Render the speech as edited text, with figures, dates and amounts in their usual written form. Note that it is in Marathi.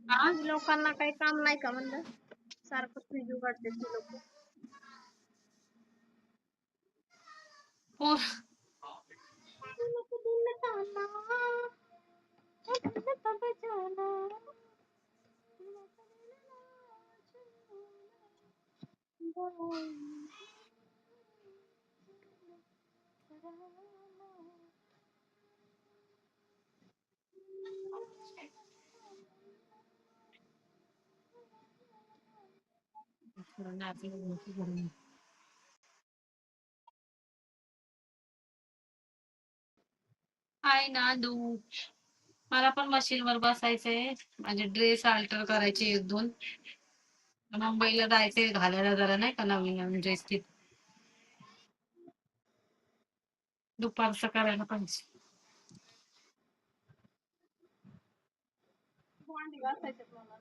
हा ती लोकांना काही काम नाही का म्हणलं? सारखं फ्रीज उघडते ती लोक. हो. आहे ना दूध. मला पण मशीनवर बसायचंय. माझे ड्रेस अल्टर करायचे 1-2. मुंबईला जायचंय घालायला जरा नाही का नवीन नवीन ड्रेस ते दुपारचं करायला पाहिजे. भांडी घासायचे मला.